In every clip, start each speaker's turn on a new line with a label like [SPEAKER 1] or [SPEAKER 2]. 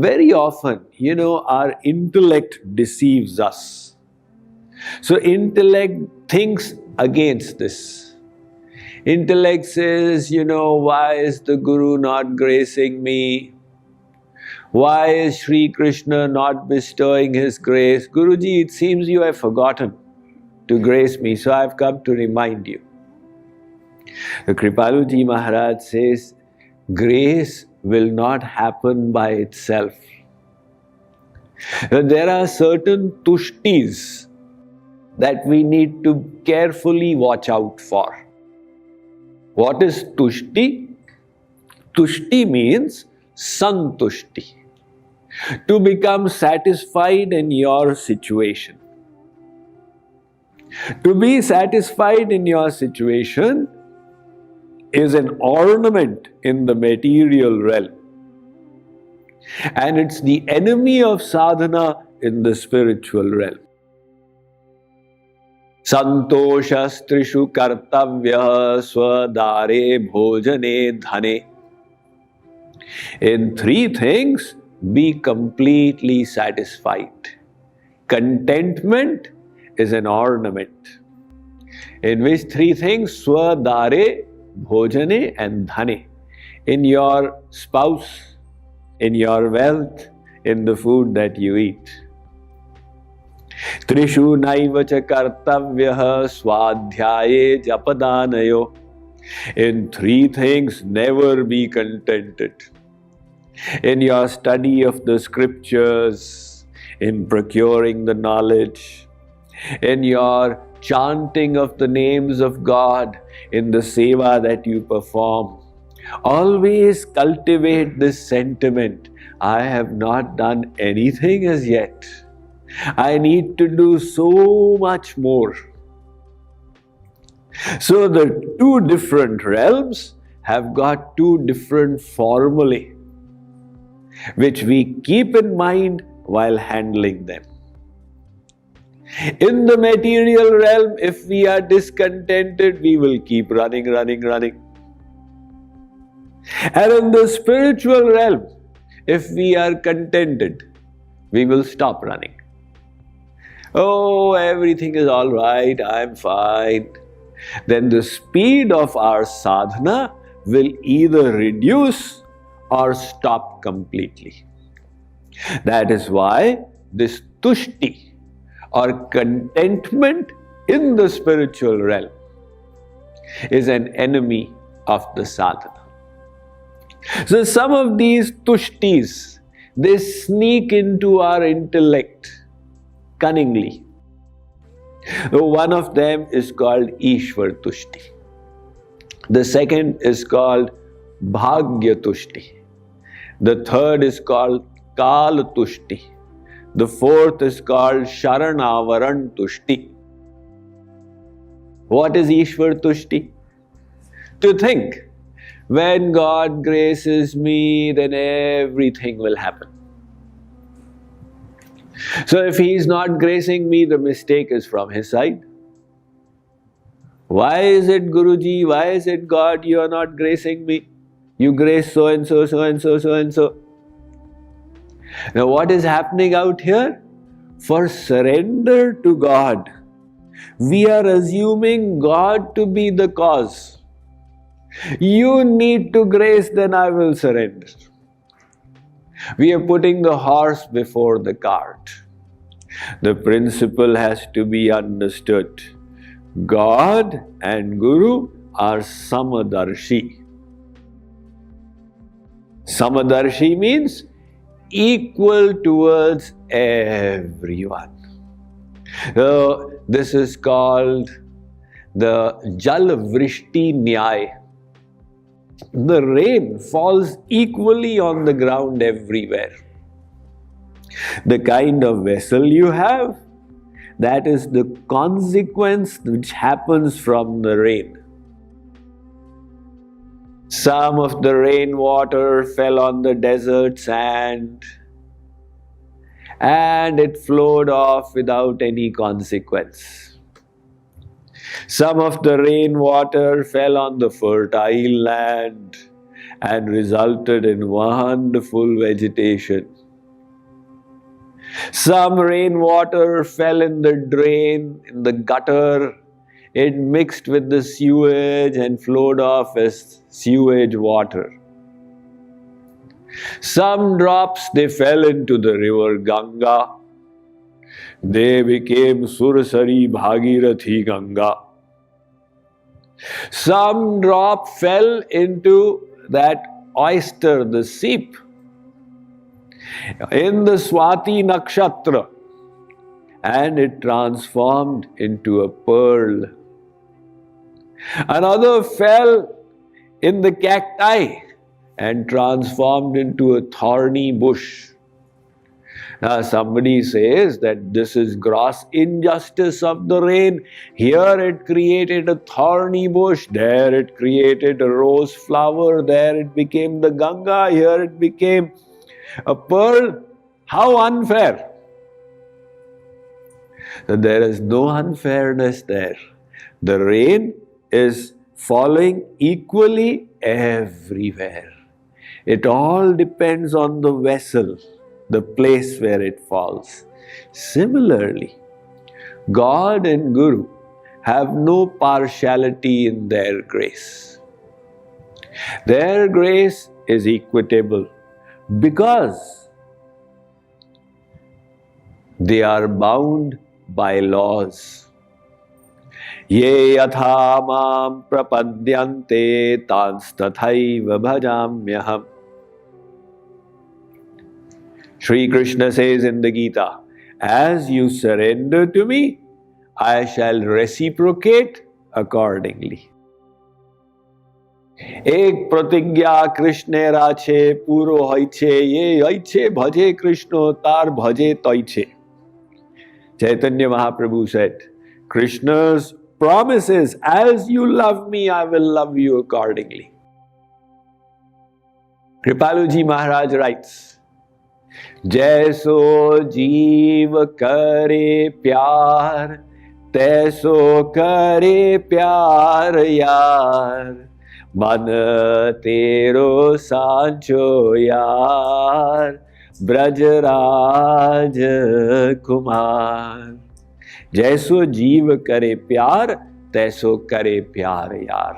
[SPEAKER 1] very often, our intellect deceives us. So intellect thinks against this. Intellect says, why is the Guru not gracing me? Why is Sri Krishna not bestowing his grace? Guruji, it seems you have forgotten to grace me, so I have come to remind you. The Kripaluji Maharaj says, grace will not happen by itself. There are certain tushtis that we need to carefully watch out for. What is tushti? Tushti means santushti. To become satisfied in your situation. To be satisfied in your situation is an ornament in the material realm. And it's the enemy of sadhana in the spiritual realm. Santoshastrishu kartavya swadare bhojane dhane. In three things, be completely satisfied. Contentment is an ornament. In which three things? Swadare, bhojane and dhane. In your spouse, in your wealth, in the food that you eat. Trishu naiva cha kartavyaha swadhyaye japadanayo. In three things, never be contented. In your study of the scriptures, in procuring the knowledge, in your chanting of the names of God, in the seva that you perform, always cultivate this sentiment, I have not done anything as yet. I need to do so much more. So the two different realms have got two different formulae, which we keep in mind while handling them. In the material realm, if we are discontented, we will keep running. And in the spiritual realm, if we are contented, we will stop running. Oh, everything is all right, I'm fine. Then the speed of our sadhana will either reduce or stop completely. That is why this tushti or contentment in the spiritual realm is an enemy of the sadhana. So some of these tushtis, they sneak into our intellect cunningly. One of them is called Ishwar Tushti. The second is called Bhagya Tushti. The third is called Kal Tushti. The fourth is called Sharana Tushti. What is Ishwar Tushti? To think, when God graces me, then everything will happen. So if He is not gracing me, the mistake is from His side. Why is it, Guruji, why is it, God, you are not gracing me? You grace so and so, so and so, so and so. Now what is happening out here? For surrender to God, we are assuming God to be the cause. You need to grace, then I will surrender. We are putting the horse before the cart. The principle has to be understood. God and Guru are samadarshi. Samadarshi means equal towards everyone. So this is called the Jal Vrishti Nyaya. The rain falls equally on the ground everywhere. The kind of vessel you have, that is the consequence which happens from the rain. Some of the rainwater fell on the desert sand and it flowed off without any consequence. Some of the rainwater fell on the fertile land and resulted in wonderful vegetation. Some rainwater fell in the drain, in the gutter. It mixed with the sewage and flowed off as sewage water. Some drops, they fell into the river Ganga. They became Surasari Bhagirathi Ganga. Some drop fell into that oyster, the seep, in the Swati Nakshatra, and it transformed into a pearl. Another fell in the cacti and transformed into a thorny bush. Now somebody says that this is gross injustice of the rain. Here it created a thorny bush, there it created a rose flower, there it became the Ganga, here it became a pearl. How unfair! So there is no unfairness there. The rain is falling equally everywhere. It all depends on the vessel, the place where it falls. Similarly, God and Guru have no partiality in their grace. Their grace is equitable because they are bound by laws. Ye yatha mam prapadyante tans tathaiva bhajamyaham. Sri Krishna says in the Gita, as you surrender to me, I shall reciprocate accordingly. Ek pratigya Krishnera che puro hoiche ye hoiche bhaje Krishna tar bhaje toiche. Chaitanya Mahaprabhu said, Krishna's promise is, as you love me, I will love you accordingly. Kripaluji Maharaj writes, जैसो जीव करे प्यार तैसो करे प्यार यार मन तेरो सांचो यार ब्रजराज कुमार. जैसो जीव करे प्यार तैसो करे प्यार यार.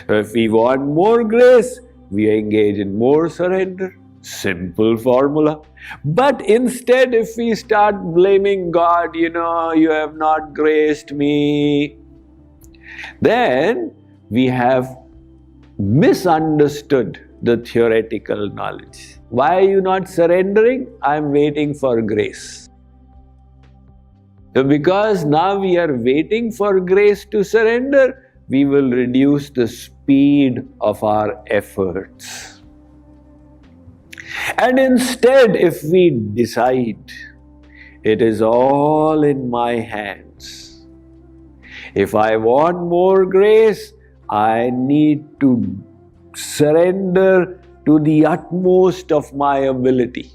[SPEAKER 1] If we want more grace, we engage in more surrender. Simple formula. But instead, if we start blaming God, you have not graced me, then we have misunderstood the theoretical knowledge. Why are you not surrendering? I am waiting for grace. So because now we are waiting for grace to surrender, we will reduce the speed of our efforts. And instead, if we decide, it is all in my hands. If I want more grace, I need to surrender to the utmost of my ability.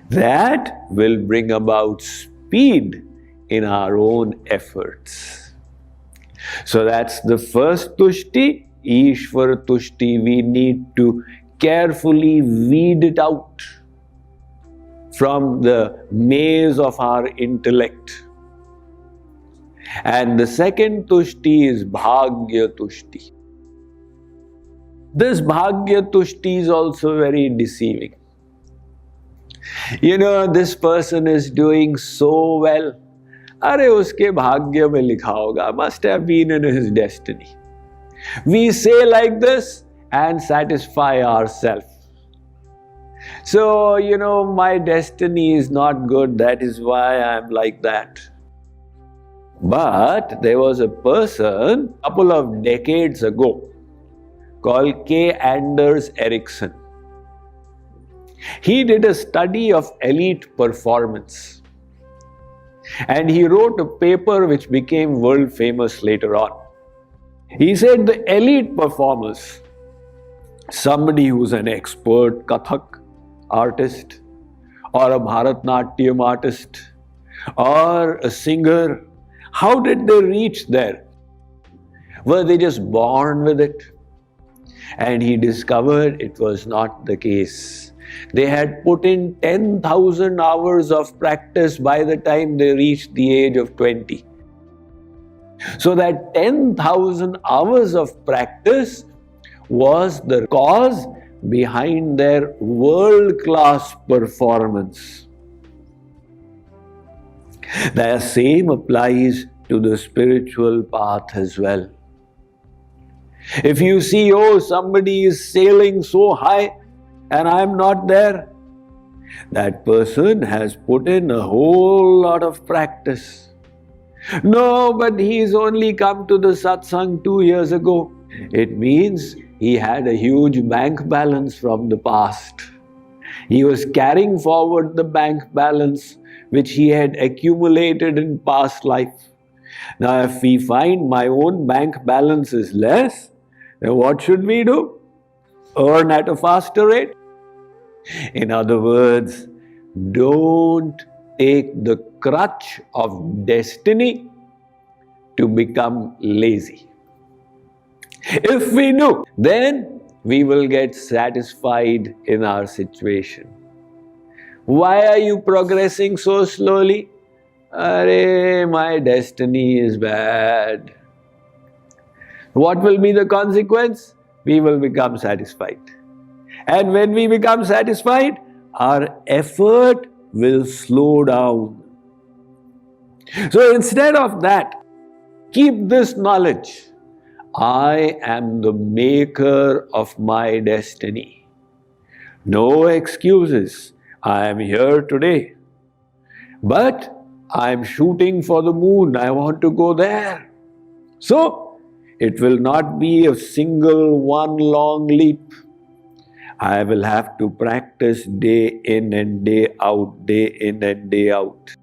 [SPEAKER 1] That will bring about speed in our own efforts. So that's the first tushti, Ishvara tushti. We need to carefully weed it out from the maze of our intellect. And the second tushti is bhagya tushti. This bhagya tushti is also very deceiving. This person is doing so well. Arey uske bhagya mein likha hoga, must have been in his destiny. We say like this and satisfy ourselves. So, my destiny is not good, that is why I am like that. But there was a person a couple of decades ago called K. Anders Ericsson. He did a study of elite performance. And he wrote a paper which became world famous later on. He said the elite performers, somebody who's an expert Kathak artist or a Bharatnatyam artist or a singer, how did they reach there? Were they just born with it? And he discovered it was not the case. They had put in 10,000 hours of practice by the time they reached the age of 20. So that 10,000 hours of practice was the cause behind their world-class performance. The same applies to the spiritual path as well. If you see, oh, somebody is sailing so high and I'm not there, that person has put in a whole lot of practice. No, but he's only come to the satsang 2 years ago. It means he had a huge bank balance from the past. He was carrying forward the bank balance which he had accumulated in past life. Now, if we find my own bank balance is less, then what should we do? Earn at a faster rate? In other words, don't take the crutch of destiny to become lazy. If we do, then we will get satisfied in our situation. Why are you progressing so slowly? Arey, my destiny is bad. What will be the consequence? We will become satisfied. And when we become satisfied, our effort will slow down. So instead of that, keep this knowledge. I am the maker of my destiny. No excuses. I am here today. But I am shooting for the moon. I want to go there. So, it will not be a single one long leap. I will have to practice day in and day out, day in and day out.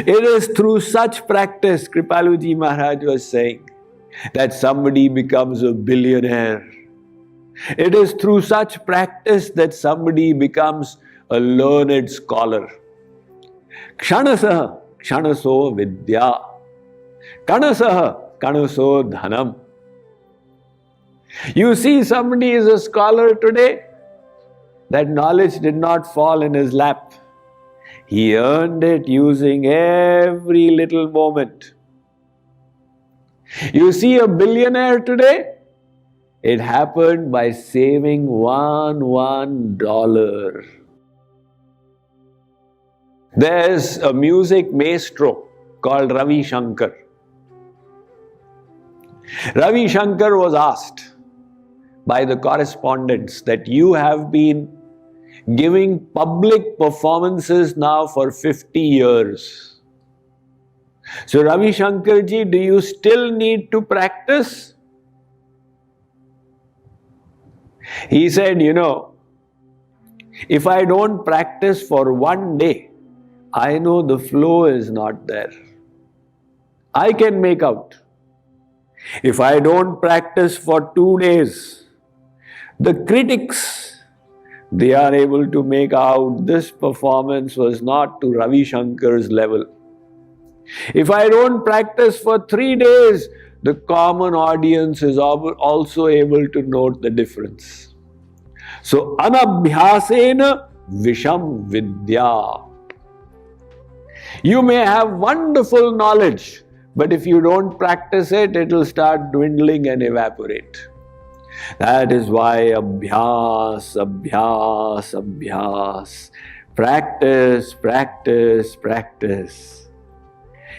[SPEAKER 1] It is through such practice, Kripaluji Maharaj was saying, that somebody becomes a billionaire. It is through such practice that somebody becomes a learned scholar. Kshanasah, kshanaso vidya. Kanasaha, kanaso dhanam. You see, somebody is a scholar today, that knowledge did not fall in his lap. He earned it using every little moment. You see a billionaire today, it happened by saving $1. There's a music maestro called Ravi Shankar. Ravi Shankar was asked by the correspondents that you have been giving public performances now for 50 years. So Ravi Shankar ji, do you still need to practice? He said, if I don't practice for one day, I know the flow is not there. I can make out. If I don't practice for 2 days, the critics, they are able to make out this performance was not to Ravi Shankar's level. If I don't practice for 3 days, the common audience is also able to note the difference. So, anabhyasena visham vidya. You may have wonderful knowledge, but if you don't practice it, it will start dwindling and evaporate. That is why abhyas, abhyas, abhyas. Practice, practice, practice.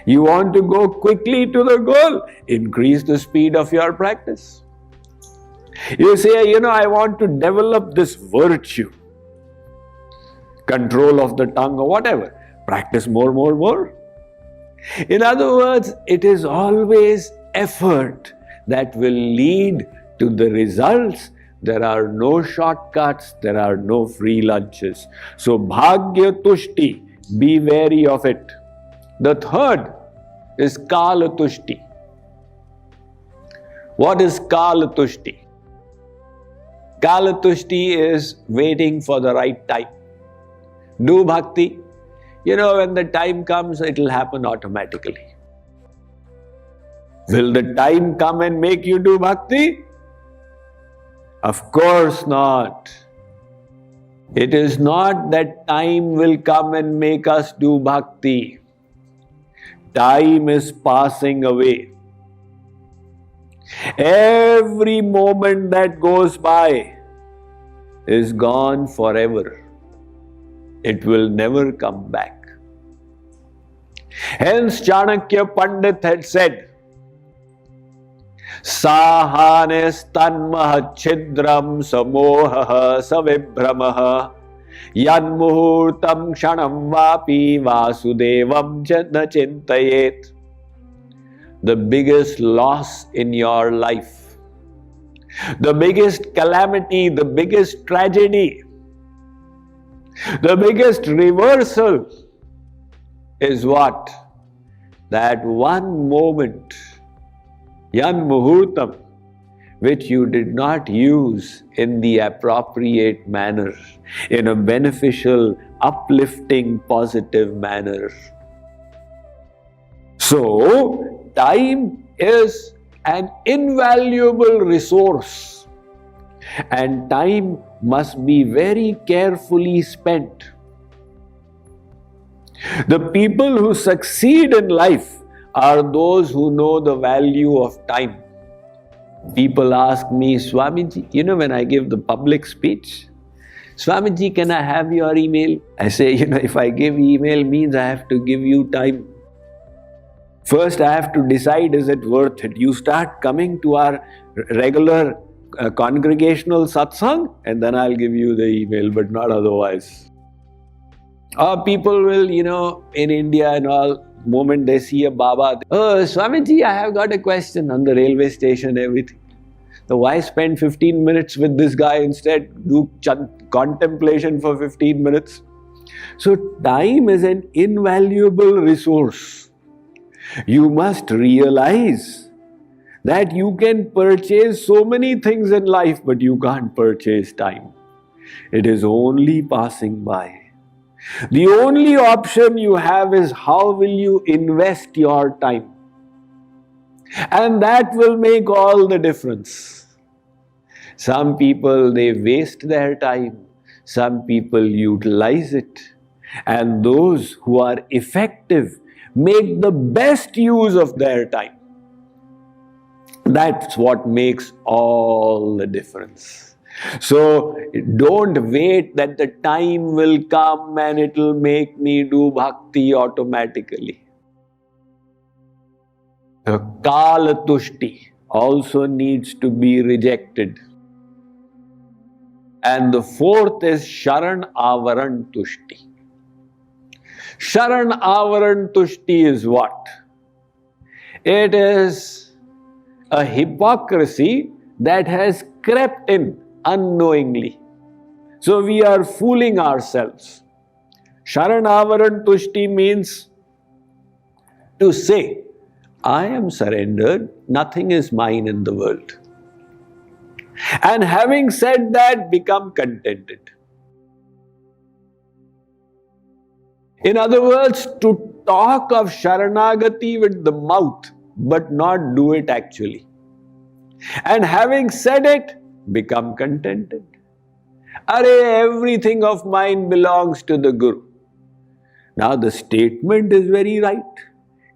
[SPEAKER 1] You want to go quickly to the goal? Increase the speed of your practice. You say, I want to develop this virtue, control of the tongue or whatever. Practice more, more, more. In other words, it is always effort that will lead to the results. There are no shortcuts, there are no free lunches. So, bhagya tushti, be wary of it. The third is kala tushti. What is kala tushti? Kala tushti is waiting for the right time. Do bhakti. When the time comes, it will happen automatically. Will the time come and make you do bhakti? Of course not. It is not that time will come and make us do bhakti. Time is passing away. Every moment that goes by is gone forever. It will never come back. Hence Chanakya Pandit had said, Sahanes tanmah chidram samohaha savibhramaha yanmuhurtam kshanam vapi vasudevam na chintayet. The biggest loss in your life, the biggest calamity, the biggest tragedy, the biggest reversal is what? That one moment, yan muhurtam, which you did not use in the appropriate manner, in a beneficial, uplifting, positive manner. So, time is an invaluable resource, and time must be very carefully spent. The people who succeed in life are those who know the value of time. People ask me, Swamiji, when I give the public speech, Swamiji, can I have your email? I say, if I give email means I have to give you time. First, I have to decide, is it worth it? You start coming to our regular congregational satsang, and then I'll give you the email, but not otherwise. People will, in India and all, moment they see a Baba, oh, Swamiji, I have got a question on the railway station, everything. So why spend 15 minutes with this guy instead? Do contemplation for 15 minutes. So time is an invaluable resource. You must realize that you can purchase so many things in life, but you can't purchase time. It is only passing by. The only option you have is how will you invest your time? And that will make all the difference. Some people, they waste their time. Some people utilize it. And those who are effective make the best use of their time. That's what makes all the difference. So, don't wait that the time will come and it will make me do bhakti automatically. The kala tushti also needs to be rejected. And the fourth is sharan avaran tushti. Sharan avaran tushti is what? It is a hypocrisy that has crept in unknowingly. So we are fooling ourselves. Sharan avaran tushti means to say, I am surrendered, nothing is mine in the world. And having said that, become contented. In other words, to talk of Sharanagati with the mouth, but not do it actually. And having said it, become contented. Everything of mine belongs to the Guru. Now the statement is very right.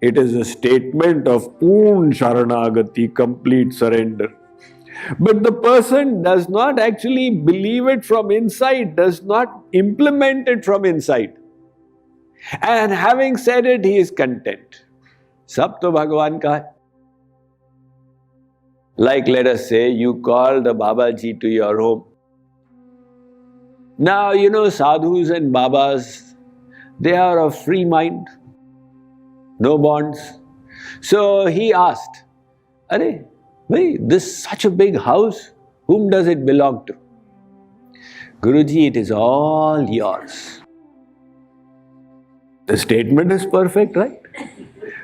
[SPEAKER 1] It is a statement of Poon Sharanagati, complete surrender. But the person does not actually believe it from inside, does not implement it from inside. And having said it, he is content. Sab to Bhagavan ka hai. Like, let us say, you call the Babaji to your home. Now, sadhus and babas, they are of free mind, no bonds. So he asked, this such a big house, whom does it belong to? Guruji, it is all yours. The statement is perfect, right?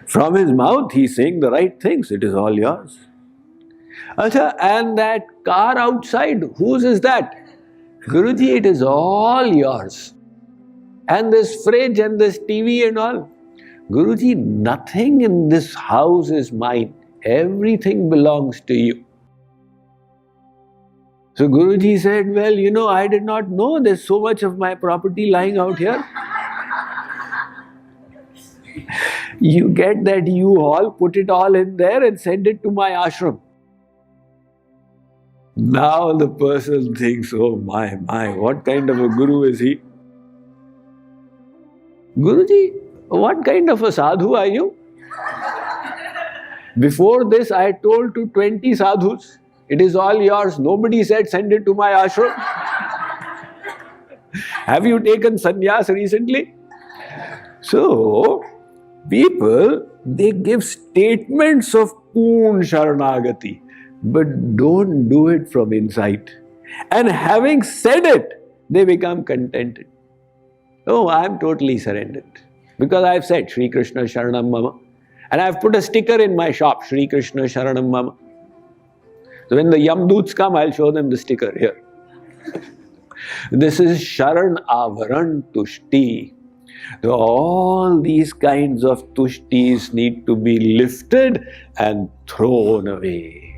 [SPEAKER 1] From his mouth, he is saying the right things. It is all yours. And that car outside, whose is that? Guruji, it is all yours. And this fridge and this TV and all. Guruji, nothing in this house is mine. Everything belongs to you. So Guruji said, well, I did not know there's so much of my property lying out here. You get that U-Haul, put it all in there and send it to my ashram. Now the person thinks, oh my, what kind of a guru is he? Guruji, what kind of a sadhu are you? Before this, I told to 20 sadhus, it is all yours. Nobody said send it to my ashram. Have you taken sannyas recently? So, people, they give statements of Poon Sharanagati, but don't do it from inside. And having said it, they become contented. Oh, I am totally surrendered. Because I have said, Shri Krishna Sharanam Mama. And I have put a sticker in my shop, Shri Krishna Sharanam Mama. So when the Yamdoots come, I'll show them the sticker here. This is Sharan Avaran Tushti. So all these kinds of tushtis need to be lifted and thrown away.